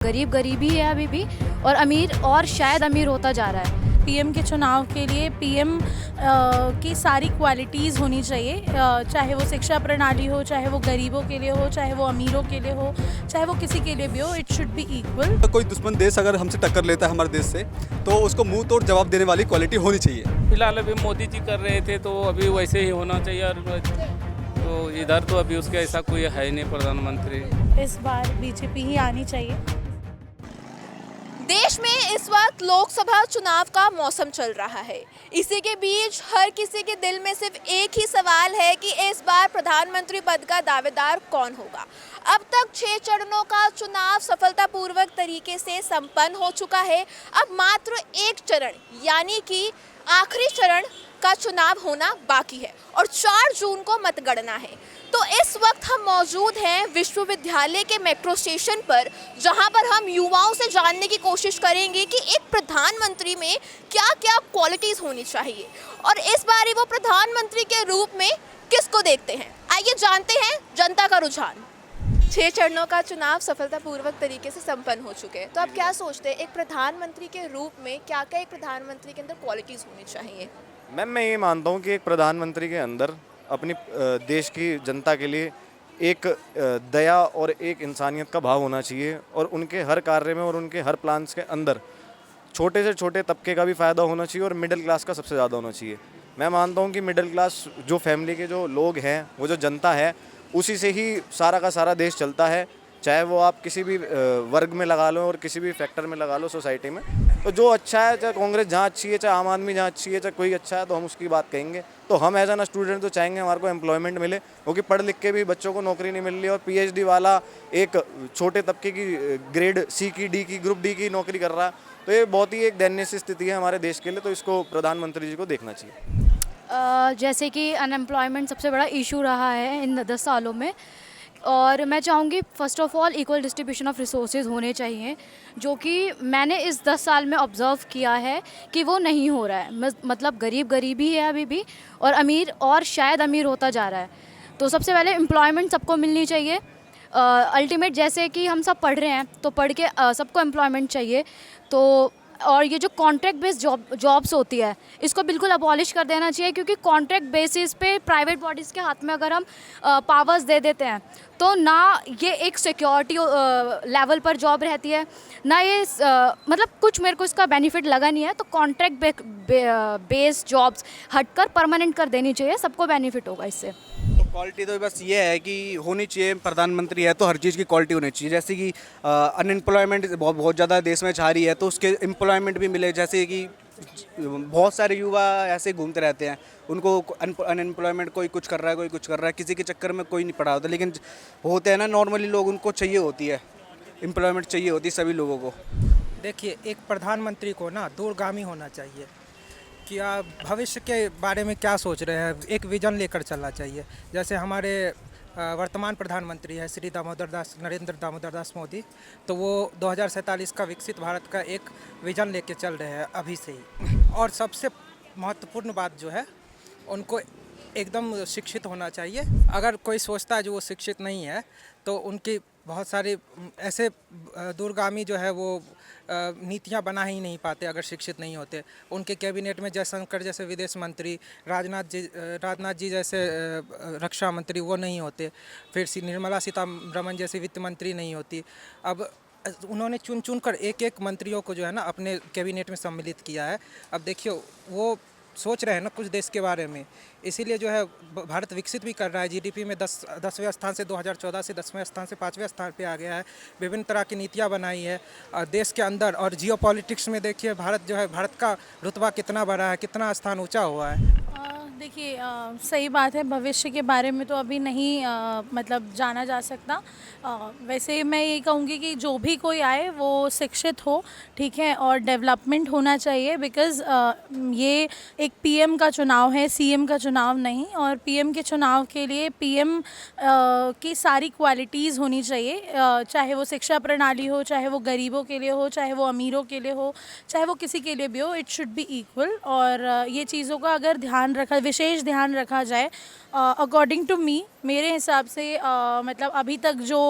गरीब गरीबी है अभी भी, और अमीर और शायद अमीर होता जा रहा है। पीएम के चुनाव के लिए पीएम की सारी क्वालिटीज़ होनी चाहिए, चाहे वो शिक्षा प्रणाली हो, चाहे वो गरीबों के लिए हो, चाहे वो अमीरों के लिए हो, चाहे वो किसी के लिए भी हो, इट शुड बी इक्वल। कोई दुश्मन देश अगर हमसे टक्कर लेता है हमारे देश से, तो उसको मुंह तोड़ जवाब देने वाली क्वालिटी होनी चाहिए। फिलहाल अभी मोदी जी कर रहे थे तो अभी वैसे ही होना चाहिए, और तो इधर तो अभी उसका ऐसा कोई है ही नहीं प्रधानमंत्री। इस बार बीजेपी ही आनी चाहिए। देश में इस वक्त लोकसभा चुनाव का मौसम चल रहा है। इसी के बीच हर किसी के दिल में सिर्फ एक ही सवाल है कि इस बार प्रधानमंत्री पद का दावेदार कौन होगा। अब तक 6 चरणों का चुनाव सफलतापूर्वक तरीके से संपन्न हो चुका है। अब मात्र एक चरण यानी कि आखिरी चरण का चुनाव होना बाकी है और 4 जून को मतगणना है। तो इस वक्त हम मौजूद हैं विश्वविद्यालय के मेट्रो स्टेशन पर, जहां पर हम युवाओं से जानने की कोशिश करेंगे कि एक प्रधानमंत्री में क्या क्या क्वालिटीज़ होनी चाहिए और इस बार वो प्रधानमंत्री के रूप में किसको देखते हैं। आइए जानते हैं जनता का रुझान। 6 चरणों का चुनाव सफलतापूर्वक तरीके से संपन्न हो चुके हैं, तो आप क्या सोचते हैं एक प्रधानमंत्री के रूप में क्या क्या एक प्रधानमंत्री के अंदर क्वालिटीज़ होनी चाहिए? मैम, मैं ये मानता हूँ कि एक प्रधानमंत्री के अंदर अपनी देश की जनता के लिए एक दया और एक इंसानियत का भाव होना चाहिए, और उनके हर कार्य में और उनके हर प्लान्स के अंदर छोटे से छोटे तबके का भी फ़ायदा होना चाहिए और मिडिल क्लास का सबसे ज़्यादा होना चाहिए। मैं मानता हूँ कि मिडिल क्लास जो फैमिली के जो लोग हैं, वो जो जनता है, उसी से ही सारा का सारा देश चलता है। चाहे वो आप किसी भी वर्ग में लगा लो और किसी भी फैक्टर में लगा लो सोसाइटी में, तो जो अच्छा है, चाहे कांग्रेस जहाँ अच्छी है, चाहे आम आदमी जहाँ अच्छी है, चाहे कोई अच्छा है, तो हम उसकी बात कहेंगे। तो हम एज एन स्टूडेंट तो चाहेंगे हमारे को एम्प्लॉयमेंट मिले, क्योंकि पढ़ लिख के भी बच्चों को नौकरी नहीं मिल रही, और पीएचडी वाला एक छोटे तबके की ग्रेड सी की, डी की, ग्रुप डी की नौकरी कर रहा है। तो ये बहुत ही एक दयनीय स्थिति है हमारे देश के लिए, तो इसको प्रधानमंत्री जी को देखना चाहिए। जैसे कि अनएम्प्लॉयमेंट सबसे बड़ा इशू रहा है इन 10 सालों में, और मैं चाहूँगी first of all equal distribution of resources होने चाहिए, जो कि मैंने इस 10 साल में ऑब्ज़र्व किया है कि वो नहीं हो रहा है। मतलब गरीब गरीबी है अभी भी, और अमीर और शायद अमीर होता जा रहा है। तो सबसे पहले एम्प्लॉयमेंट सबको मिलनी चाहिए। अल्टीमेट जैसे कि हम सब पढ़ रहे हैं, तो पढ़ के सबको एम्प्लॉयमेंट चाहिए। तो और ये जो कॉन्ट्रैक्ट बेस्ड जॉब्स होती है, इसको बिल्कुल अबॉलिश कर देना चाहिए, क्योंकि कॉन्ट्रैक्ट बेसिस पे प्राइवेट बॉडीज़ के हाथ में अगर हम पावर्स दे देते हैं, तो ना ये एक सिक्योरिटी लेवल पर जॉब रहती है, ना ये मतलब कुछ मेरे को इसका बेनिफिट लगा नहीं है। तो कॉन्ट्रैक्ट बेस्ड जॉब्स हटकर परमानेंट कर देनी चाहिए, सबको बेनिफिट होगा इससे। क्वालिटी तो बस ये है कि होनी चाहिए, प्रधानमंत्री है तो हर चीज़ की क्वालिटी होनी चाहिए। जैसे कि अनएम्प्लॉयमेंट बहुत ज़्यादा देश में छा रही है, तो उसके एम्प्लॉयमेंट भी मिले। जैसे कि बहुत सारे युवा ऐसे घूमते रहते हैं, उनको अनएम्प्लॉयमेंट, कोई कुछ कर रहा है, कोई कुछ कर रहा है, किसी के चक्कर में कोई नहीं पड़ा होता। लेकिन होते हैं ना नॉर्मली लोग, उनको चाहिए होती है एम्प्लॉयमेंट, चाहिए होती है सभी लोगों को। देखिए, एक प्रधानमंत्री को ना दूरगामी होना चाहिए कि आप भविष्य के बारे में क्या सोच रहे हैं, एक विज़न लेकर चलना चाहिए। जैसे हमारे वर्तमान प्रधानमंत्री है श्री नरेंद्र दामोदर दास मोदी, तो वो 2047 का विकसित भारत का एक विज़न लेके चल रहे हैं अभी से ही। और सबसे महत्वपूर्ण बात जो है, उनको एकदम शिक्षित होना चाहिए। अगर कोई सोचता है जो वो शिक्षित नहीं है, तो उनकी बहुत सारी ऐसे दूरगामी जो है वो नीतियां बना ही नहीं पाते अगर शिक्षित नहीं होते। उनके कैबिनेट में जयशंकर जैसे विदेश मंत्री, राजनाथ जी जैसे रक्षा मंत्री वो नहीं होते, फिर निर्मला सीतारमण जैसे वित्त मंत्री नहीं होती। अब उन्होंने चुन चुन कर एक एक मंत्रियों को जो है ना अपने कैबिनेट में सम्मिलित किया है। अब देखिए, वो सोच रहे हैं ना कुछ देश के बारे में, इसीलिए जो है भारत विकसित भी कर रहा है। जीडीपी में 10वें स्थान से 2014 से 10वें स्थान से 5वें स्थान पे आ गया है। विभिन्न तरह की नीतियां बनाई है देश के अंदर। और जियो पॉलिटिक्स में देखिए, भारत जो है, भारत का रुतबा कितना बड़ा है, कितना स्थान ऊंचा हुआ है। देखिए, सही बात है, भविष्य के बारे में तो अभी नहीं मतलब जाना जा सकता। वैसे मैं ये कहूँगी कि जो भी कोई आए वो शिक्षित हो, ठीक है, और डेवलपमेंट होना चाहिए। बिकॉज़ ये एक पीएम का चुनाव है, सीएम का चुनाव नहीं। और पीएम के चुनाव के लिए पीएम की सारी क्वालिटीज़ होनी चाहिए, चाहे वो शिक्षा प्रणाली हो, चाहे वो गरीबों के लिए हो, चाहे वो अमीरों के लिए हो, चाहे वो किसी के लिए भी हो, इट शुड बी इक्वल। और ये चीज़ों का अगर ध्यान रखा, विशेष ध्यान रखा जाए। अकॉर्डिंग टू मी, मेरे हिसाब से मतलब अभी तक जो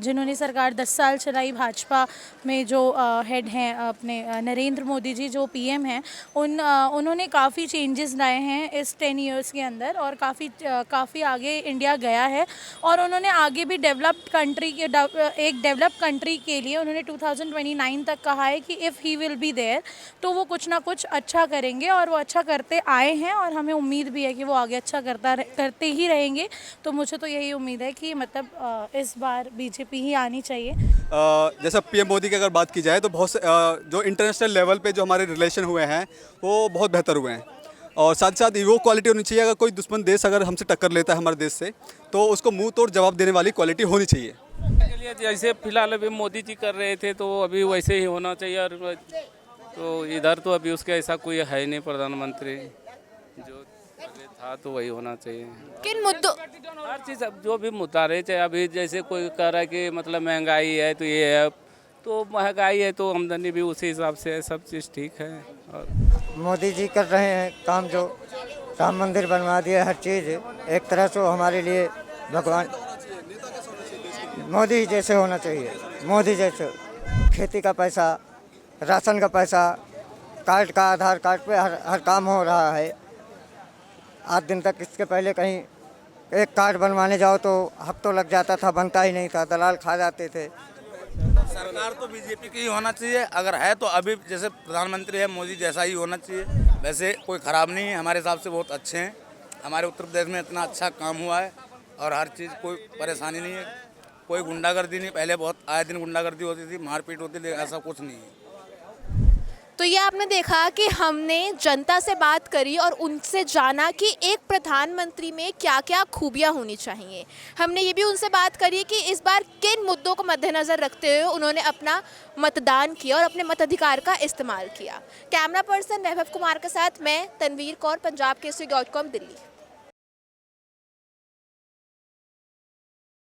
जिन्होंने सरकार 10 साल चलाई, भाजपा में जो हेड हैं अपने नरेंद्र मोदी जी जो पीएम हैं, उन्होंने काफ़ी चेंजेस लाए हैं इस 10 इयर्स के अंदर और काफ़ी आगे इंडिया गया है। और उन्होंने आगे भी एक डेवलप्ड कंट्री के लिए उन्होंने 2029 तक कहा है कि if he will be there तो वो कुछ ना कुछ अच्छा करेंगे, और वो अच्छा करते आए हैं और हमें उम्मीद भी है कि वो आगे अच्छा करते ही रहेंगे। तो मुझे तो यही उम्मीद है कि मतलब इस बार बीजेपी ही आनी चाहिए। जैसा पीएम मोदी की अगर बात की जाए तो बहुत से जो इंटरनेशनल लेवल पे जो हमारे रिलेशन हुए हैं वो बहुत बेहतर हुए हैं, और साथ ही साथ वो क्वालिटी होनी चाहिए, अगर कोई दुश्मन देश अगर हमसे टक्कर लेता है हमारे देश से तो उसको मुंह तोड़ जवाब देने वाली क्वालिटी होनी चाहिए। के लिए जैसे फिलहाल अभी मोदी जी कर रहे थे तो अभी वैसे ही होना चाहिए। और तो इधर तो अभी उसका ऐसा कोई है नहीं प्रधानमंत्री, जो पहले था तो वही होना चाहिए। किन मुद्दों हर चीज़ अब जो भी मुद्दा रहे, चाहे अभी जैसे कोई कह रहा है कि मतलब महंगाई है तो ये है, तो महंगाई है तो आमदनी भी उसी हिसाब से है, सब चीज़ ठीक है। और मोदी जी कर रहे हैं काम, जो राम मंदिर बनवा दिया, हर चीज़ एक तरह से हमारे लिए भगवान मोदी जैसे होना चाहिए। मोदी जैसे खेती का पैसा, राशन का पैसा, कार्ड का, आधार कार्ड पे हर काम हो रहा है। 8 दिन तक, इसके पहले कहीं एक कार्ड बनवाने जाओ तो हफ्तों लग जाता था, बनता ही नहीं था, दलाल खा जाते थे। सरकार तो बीजेपी की ही होना चाहिए, अगर है तो अभी जैसे प्रधानमंत्री है मोदी जैसा ही होना चाहिए। वैसे कोई ख़राब नहीं है, हमारे हिसाब से बहुत अच्छे हैं। हमारे उत्तर प्रदेश में इतना अच्छा काम हुआ है और हर चीज़ कोई परेशानी नहीं है, कोई गुंडागर्दी नहीं। पहले बहुत आए दिन गुंडागर्दी होती थी, मारपीट होती थी, ऐसा कुछ नहीं है। तो ये आपने देखा कि हमने जनता से बात करी और उनसे जाना कि एक प्रधानमंत्री में क्या क्या खूबियाँ होनी चाहिए। हमने ये भी उनसे बात करी कि इस बार किन मुद्दों को मद्देनज़र रखते हुए उन्होंने अपना मतदान किया और अपने मताधिकार का इस्तेमाल किया। कैमरा पर्सन वैभव कुमार के साथ मैं तनवीर कौर, पंजाब केसरी.com, दिल्ली।